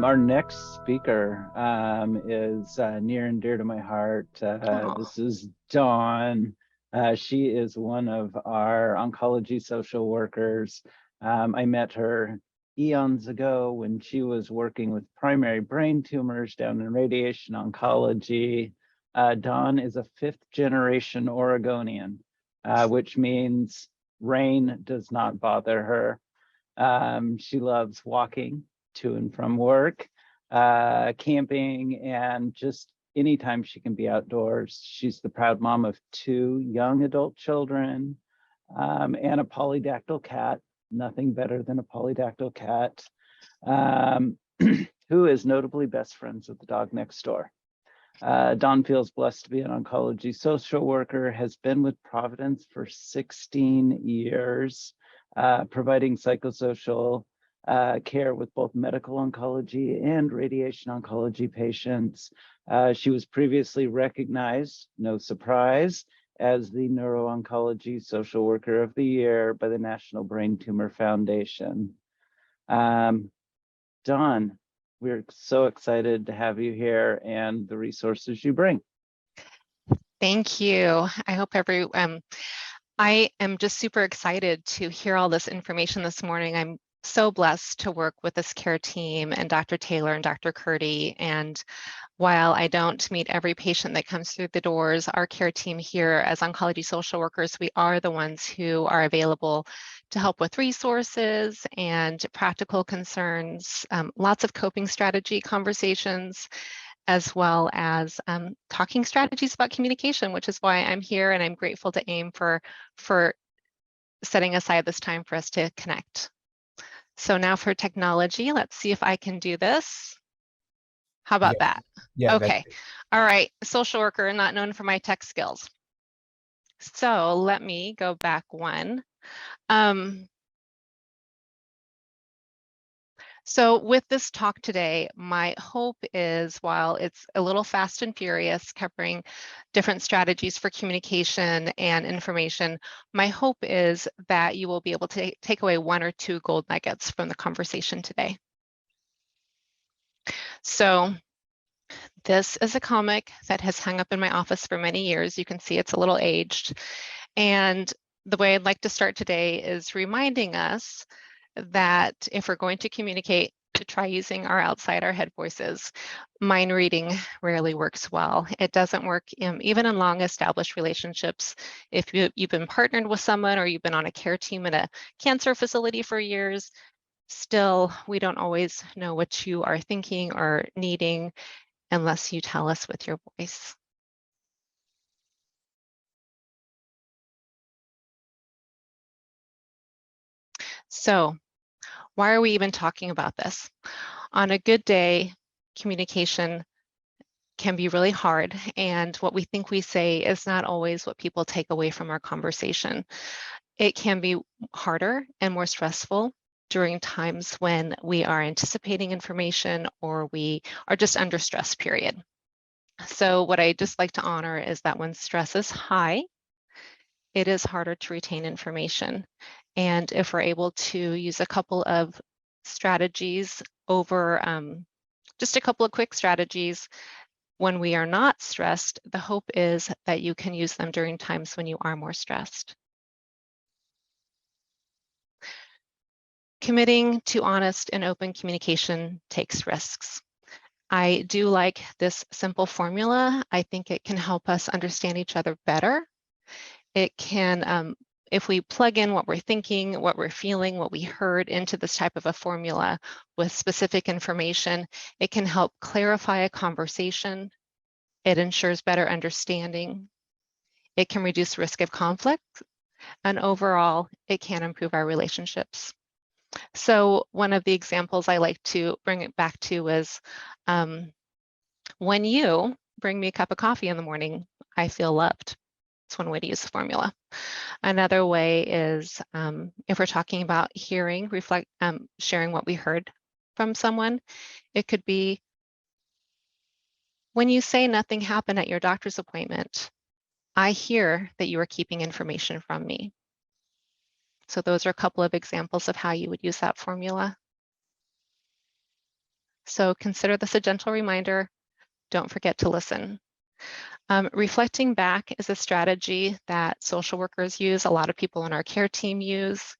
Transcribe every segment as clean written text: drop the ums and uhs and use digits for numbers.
Our next speaker is near and dear to my heart. This is Dawn. She is one of our oncology social workers. I met her eons ago when she was working with primary brain tumors down in radiation oncology. Dawn is a fifth-generation Oregonian, which means rain does not bother her. She loves walking to and from work, camping, and just anytime she can be outdoors. She's the proud mom of 2 young adult children and a polydactyl cat. Nothing better than a polydactyl cat, who is notably best friends with the dog next door. Dawn feels blessed to be an oncology social worker, has been with Providence for 16 years, providing psychosocial care with both medical oncology and radiation oncology patients. She was previously recognized, no surprise, as the Neuro-Oncology Social Worker of the Year by the National Brain Tumor Foundation. Dawn, we're so excited to have you here and the resources you bring. Thank you. I hope I am just super excited to hear all this information this morning. I'm so blessed to work with this care team and Dr. Taylor and Dr. Curdy. And while I don't meet every patient that comes through the doors, our care team here as oncology social workers, we are the ones who are available to help with resources and practical concerns, lots of coping strategy conversations, as well as talking strategies about communication, which is why I'm here, and I'm grateful to AIM for setting aside this time for us to connect. So now for technology, let's see if I can do this. How about that? Yeah. Okay. All right. Social worker, not known for my tech skills. So let me go back one. So with this talk today, my hope is, while it's a little fast and furious, covering different strategies for communication and information, my hope is that you will be able to take away 1 or 2 gold nuggets from the conversation today. So this is a comic that has hung up in my office for many years. You can see it's a little aged. And the way I'd like to start today is reminding us that if we're going to communicate, to try using our outside our head voices. Mind reading rarely works well. It doesn't work even in long established relationships. If you've been partnered with someone or you've been on a care team at a cancer facility for years, still, we don't always know what you are thinking or needing unless you tell us with your voice. So, why are we even talking about this? On a good day, communication can be really hard, and what we think we say is not always what people take away from our conversation. It can be harder and more stressful during times when we are anticipating information or we are just under stress, period. So what I just like to honor is that when stress is high, it is harder to retain information. And if we're able to use a couple of strategies over, just a couple of quick strategies when we are not stressed, the hope is that you can use them during times when you are more stressed. Committing to honest and open communication takes risks. I do like this simple formula. I think it can help us understand each other better. It can, if we plug in what we're thinking, what we're feeling, what we heard into this type of a formula with specific information, it can help clarify a conversation. It ensures better understanding. It can reduce risk of conflict. And overall, it can improve our relationships. So one of the examples I like to bring it back to is when you bring me a cup of coffee in the morning, I feel loved. It's one way to use the formula. Another way is if we're talking about hearing, sharing what we heard from someone, it could be, when you say nothing happened at your doctor's appointment, I hear that you are keeping information from me. So those are a couple of examples of how you would use that formula. So consider this a gentle reminder. Don't forget to listen. Reflecting back is a strategy that social workers use, a lot of people on our care team use.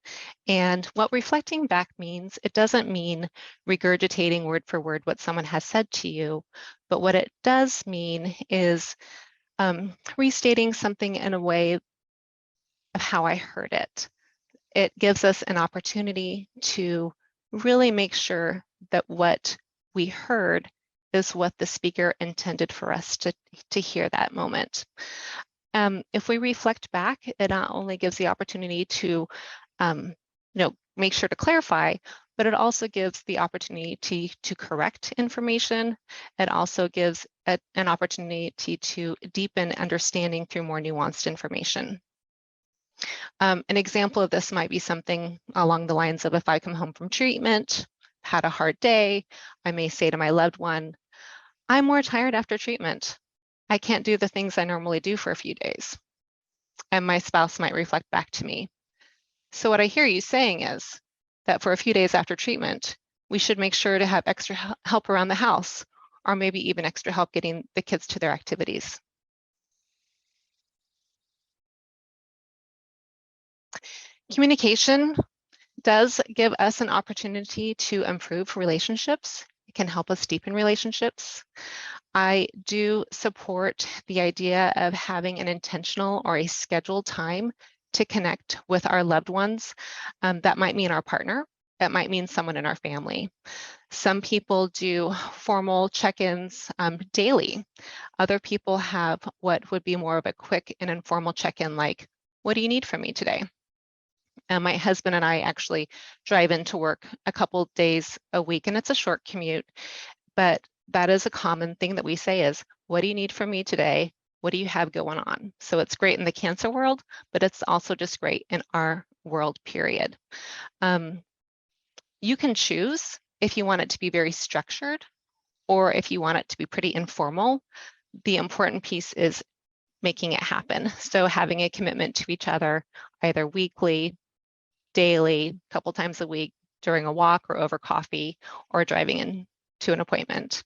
And what reflecting back means, it doesn't mean regurgitating word for word what someone has said to you, but what it does mean is restating something in a way of how I heard it. It gives us an opportunity to really make sure that what we heard is what the speaker intended for us to hear that moment. If we reflect back, it not only gives the opportunity to make sure to clarify, but it also gives the opportunity to correct information. It also gives an opportunity to deepen understanding through more nuanced information. An example of this might be something along the lines of, if I come home from treatment, had a hard day, I may say to my loved one, I'm more tired after treatment. I can't do the things I normally do for a few days. And my spouse might reflect back to me. So what I hear you saying is that for a few days after treatment, we should make sure to have extra help around the house, or maybe even extra help getting the kids to their activities. Communication does give us an opportunity to improve relationships. It can help us deepen relationships. I do support the idea of having an intentional or a scheduled time to connect with our loved ones. That might mean our partner. That might mean someone in our family. Some people do formal check-ins daily. Other people have what would be more of a quick and informal check-in, like, what do you need from me today? And my husband and I actually drive into work a couple days a week, and it's a short commute, but that is a common thing that we say is, what do you need from me today? What do you have going on? So it's great in the cancer world, but it's also just great in our world, period. You can choose if you want it to be very structured or if you want it to be pretty informal. The important piece is making it happen. So having a commitment to each other, either weekly, daily, a couple times a week, during a walk or over coffee, or driving in to an appointment.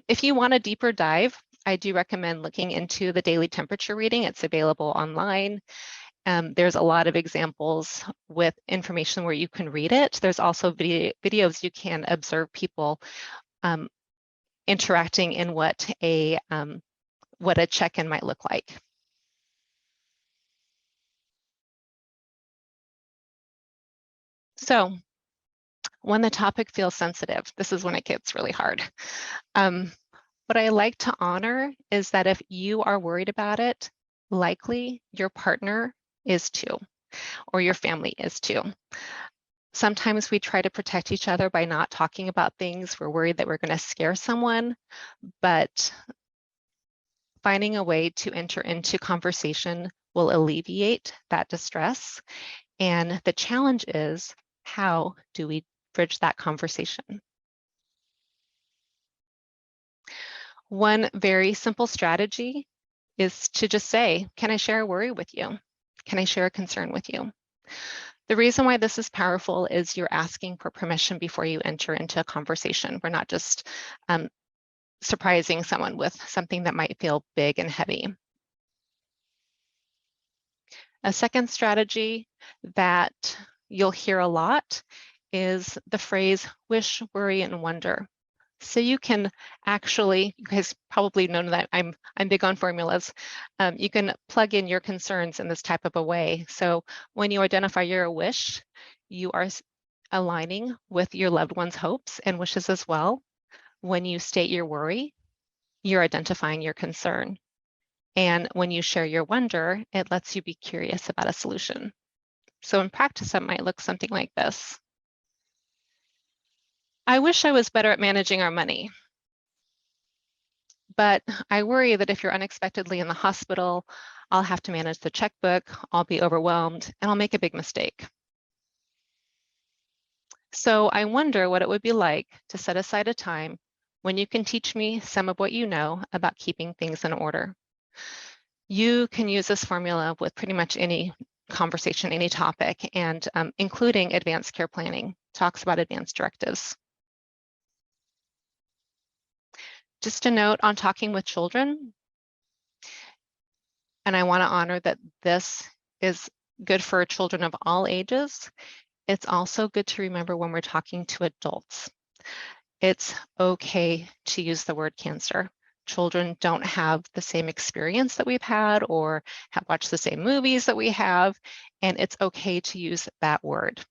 If you want a deeper dive, I do recommend looking into the daily temperature reading. It's available online. There's a lot of examples with information where you can read it. There's also videos you can observe people interacting in what a check-in might look like. So when the topic feels sensitive, this is when it gets really hard. What I like to honor is that if you are worried about it, likely your partner is too, or your family is too. Sometimes we try to protect each other by not talking about things. We're worried that we're going to scare someone, but finding a way to enter into conversation will alleviate that distress. And the challenge is, how do we bridge that conversation? One very simple strategy is to just say, can I share a worry with you? Can I share a concern with you? The reason why this is powerful is you're asking for permission before you enter into a conversation. We're not just surprising someone with something that might feel big and heavy. A second strategy that you'll hear a lot is the phrase wish, worry, and wonder. So you can actually, you guys probably know that I'm big on formulas. You can plug in your concerns in this type of a way. So when you identify your wish, you are aligning with your loved one's hopes and wishes as well. When you state your worry, you're identifying your concern. And when you share your wonder, it lets you be curious about a solution. So in practice, it might look something like this. I wish I was better at managing our money, but I worry that if you're unexpectedly in the hospital, I'll have to manage the checkbook, I'll be overwhelmed, and I'll make a big mistake. So I wonder what it would be like to set aside a time when you can teach me some of what you know about keeping things in order. You can use this formula with pretty much any conversation, any topic, and including advanced care planning, talks about advanced directives. Just a note on talking with children, and I want to honor that this is good for children of all ages. It's also good to remember when we're talking to adults. It's okay to use the word cancer. Children don't have the same experience that we've had or have watched the same movies that we have, and it's okay to use that word.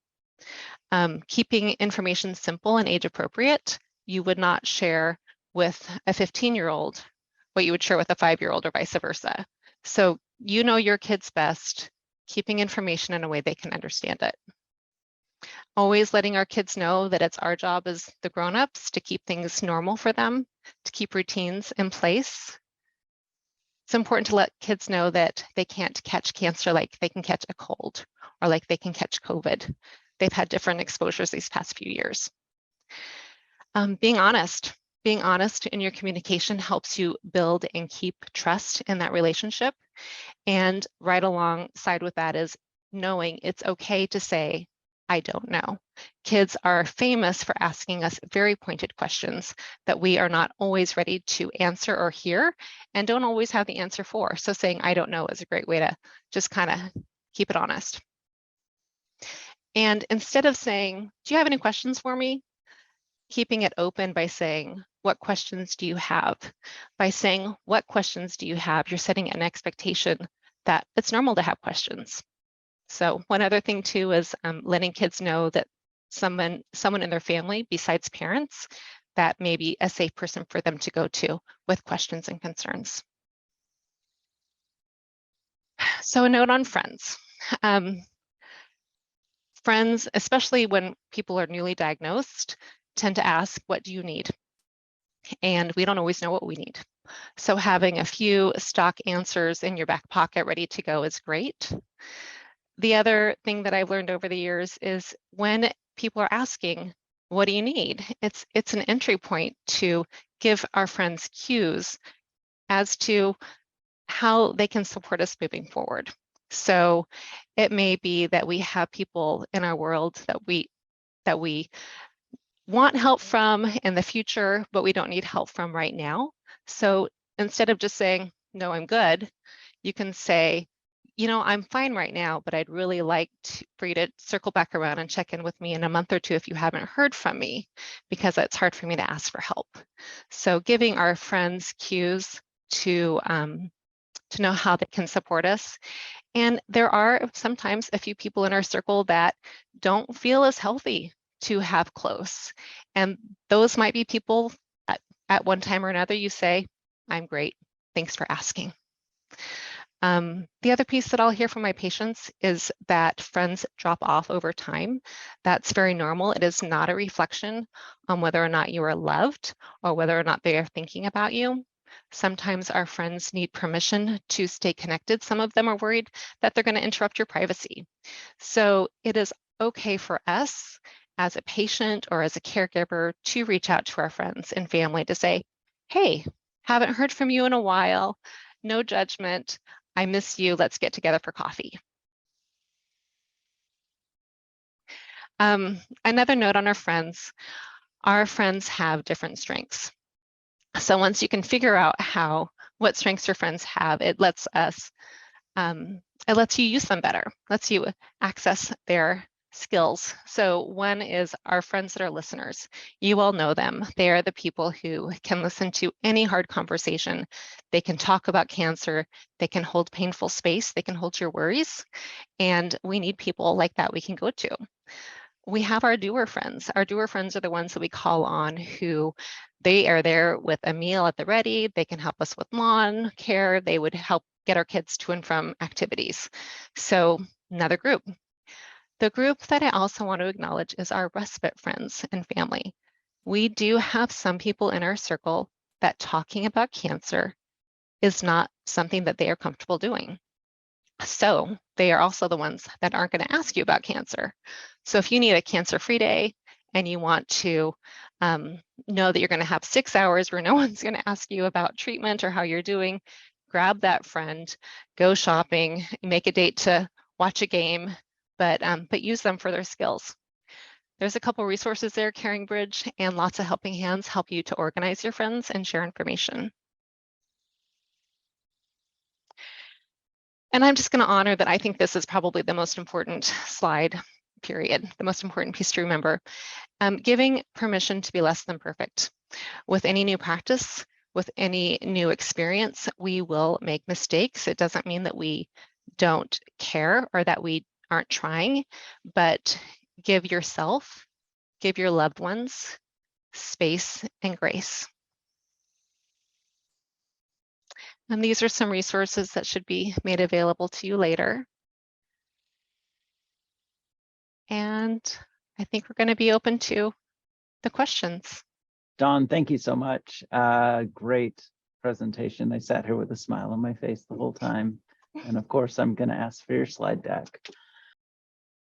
Keeping information simple and age appropriate, you would not share with a 15-year-old what you would share with a 5-year-old or vice versa. So you know your kids best, keeping information in a way they can understand it. Always letting our kids know that it's our job as the grown-ups to keep things normal for them, to keep routines in place. It's important to let kids know that they can't catch cancer like they can catch a cold or like they can catch COVID. They've had different exposures these past few years. Being honest in your communication helps you build and keep trust in that relationship. And right alongside with that is knowing it's okay to say, I don't know. Kids are famous for asking us very pointed questions that we are not always ready to answer or hear and don't always have the answer for. So saying I don't know is a great way to just kind of keep it honest. And instead of saying, do you have any questions for me? Keeping it open by saying, what questions do you have? By saying, what questions do you have? You're setting an expectation that it's normal to have questions. So one other thing too is letting kids know that someone in their family besides parents, that may be a safe person for them to go to with questions and concerns. So a note on friends. Friends, especially when people are newly diagnosed, tend to ask, what do you need? And we don't always know what we need. So having a few stock answers in your back pocket ready to go is great. The other thing that I've learned over the years is when people are asking, what do you need? It's an entry point to give our friends cues as to how they can support us moving forward. So it may be that we have people in our world that we want help from in the future, but we don't need help from right now. So instead of just saying, no, I'm good, you can say, you know, I'm fine right now, but I'd really like for you to circle back around and check in with me in a month or two if you haven't heard from me, because it's hard for me to ask for help. So giving our friends cues to know how they can support us. And there are sometimes a few people in our circle that don't feel as healthy to have close. And those might be people at one time or another you say, I'm great, thanks for asking. The other piece that I'll hear from my patients is that friends drop off over time. That's very normal. It is not a reflection on whether or not you are loved or whether or not they are thinking about you. Sometimes our friends need permission to stay connected. Some of them are worried that they're going to interrupt your privacy. So it is okay for us as a patient or as a caregiver to reach out to our friends and family to say, hey, haven't heard from you in a while. No judgment. I miss you. Let's get together for coffee. Another note on our friends have different strengths. So once you can figure out what strengths your friends have, it lets you use them better, lets you access their skills. So one is our friends that are listeners. You all know them. They are the people who can listen to any hard conversation. They can talk about cancer. They can hold painful space. They can hold your worries. And we need people like that we can go to. We have our doer friends. Our doer friends are the ones that we call on who they are there with a meal at the ready. They can help us with lawn care. They would help get our kids to and from activities. So another group. The group that I also want to acknowledge is our respite friends and family. We do have some people in our circle that talking about cancer is not something that they are comfortable doing. So they are also the ones that aren't going to ask you about cancer. So if you need a cancer-free day and you want to know that you're going to have 6 hours where no one's going to ask you about treatment or how you're doing, grab that friend, go shopping, make a date to watch a game, but use them for their skills. There's a couple resources there, Caring Bridge, and lots of helping hands help you to organize your friends and share information. And I'm just going to honor that I think this is probably the most important slide, period, the most important piece to remember. Giving permission to be less than perfect. With any new practice, with any new experience, we will make mistakes. It doesn't mean that we don't care or that we aren't trying, but give yourself, give your loved ones space and grace. And these are some resources that should be made available to you later. And I think we're going to be open to the questions. Dawn, thank you so much. Great presentation. I sat here with a smile on my face the whole time. And of course, I'm going to ask for your slide deck.